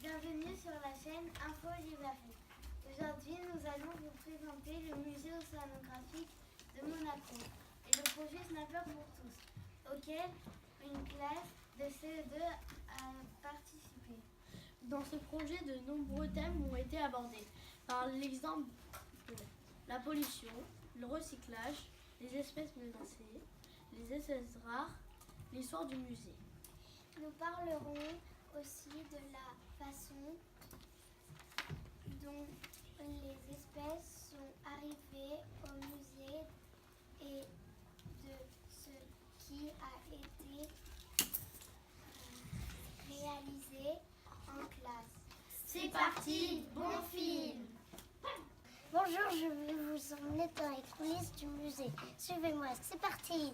Bienvenue sur la chaîne Info Géographie. Aujourd'hui, nous allons vous présenter le musée océanographique de Monaco et le projet Snapper pour tous, auquel une classe de CE2 a participé. Dans ce projet, de nombreux thèmes ont été abordés, par l'exemple de la pollution, le recyclage, les espèces menacées, les espèces rares, l'histoire du musée. Nous parlerons aussi de la façon dont les espèces sont arrivées au musée et de ce qui a été réalisé en classe. C'est parti, bon film! Bonjour, je vais vous emmener dans les coulisses du musée. Suivez-moi, c'est parti!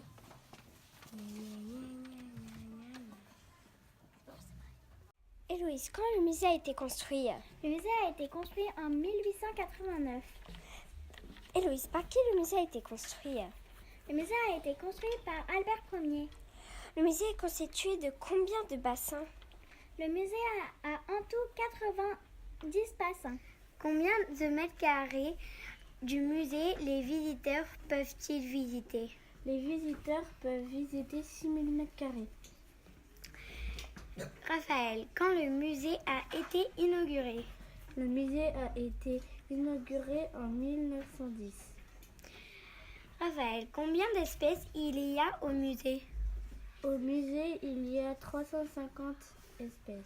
Héloïse, quand le musée a été construit? Le musée a été construit en 1889. Héloïse, par qui le musée a été construit? Le musée a été construit par Albert Ier. Le musée est constitué de combien de bassins? Le musée a en tout 90 bassins. Combien de mètres carrés du musée les visiteurs peuvent-ils visiter? Les visiteurs peuvent visiter 6000 m². Raphaël, quand le musée a été inauguré? Le musée a été inauguré en 1910. Raphaël, combien d'espèces il y a au musée? Au musée, il y a 350 espèces.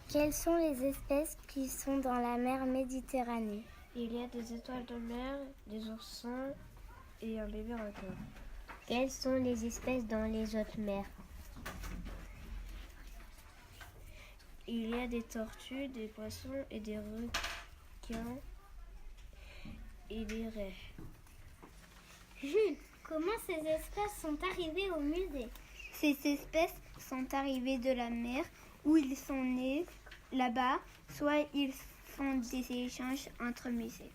Quelles sont les espèces qui sont dans la mer Méditerranée? Il y a des étoiles de mer, des oursins et un bébé requin. Quelles sont les espèces dans les autres mers? Il y a des tortues, des poissons et des requins et des raies. Jules, comment ces espèces sont arrivées au musée? Ces espèces sont arrivées de la mer où ils sont nés là-bas, soit ils font des échanges entre musées.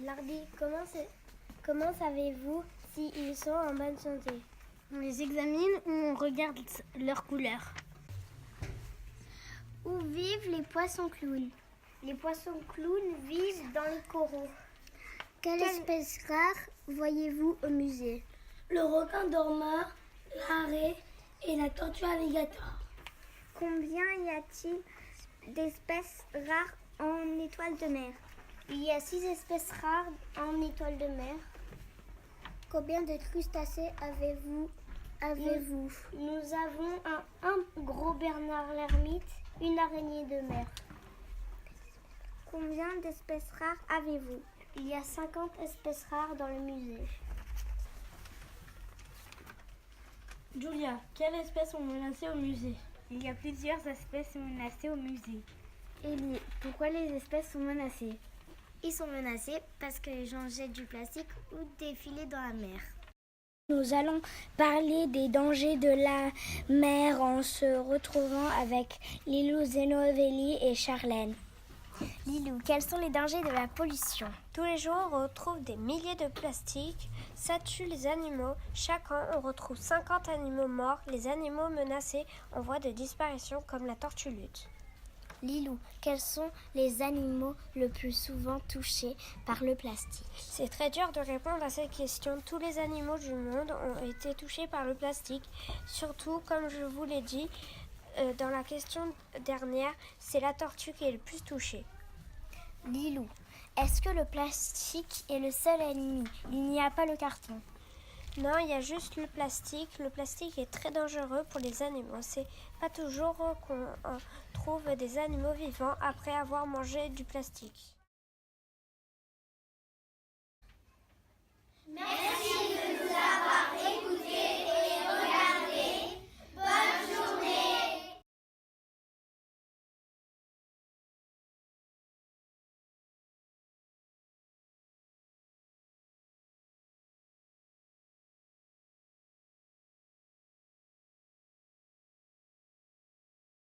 Lardy, comment savez-vous s'ils sont en bonne santé? On les examine ou on regarde leur couleur. Où vivent les poissons clowns? Les poissons clowns vivent dans les coraux. Quelle espèce rare voyez-vous au musée? Le requin dormeur, la raie et la tortue alligator. Combien y a-t-il d'espèces rares en étoile de mer? Il y a 6 espèces rares en étoile de mer. Combien de crustacés avez-vous? Nous avons un gros Bernard l'ermite, une araignée de mer. Combien d'espèces rares avez-vous? Il y a 50 espèces rares dans le musée. Julia, quelles espèces sont menacées au musée? Il y a plusieurs espèces menacées au musée. Élie, pourquoi les espèces sont menacées? Ils sont menacés parce que les gens jettent du plastique ou des filets dans la mer. Nous allons parler des dangers de la mer en se retrouvant avec Lilou Zenovelli et Charlène. Lilou, quels sont les dangers de la pollution? Tous les jours, on retrouve des milliers de plastiques. Ça tue les animaux. Chaque an, on retrouve 50 animaux morts. Les animaux menacés en voie de disparition, comme la tortue lutte. Lilou, quels sont les animaux le plus souvent touchés par le plastique? C'est très dur de répondre à cette question. Tous les animaux du monde ont été touchés par le plastique. Surtout, comme je vous l'ai dit, dans la question dernière, c'est la tortue qui est le plus touchée. Lilou, est-ce que le plastique est le seul ennemi? Il n'y a pas le carton? Non, il y a juste le plastique. Le plastique est très dangereux pour les animaux. C'est pas toujours qu'on trouve des animaux vivants après avoir mangé du plastique.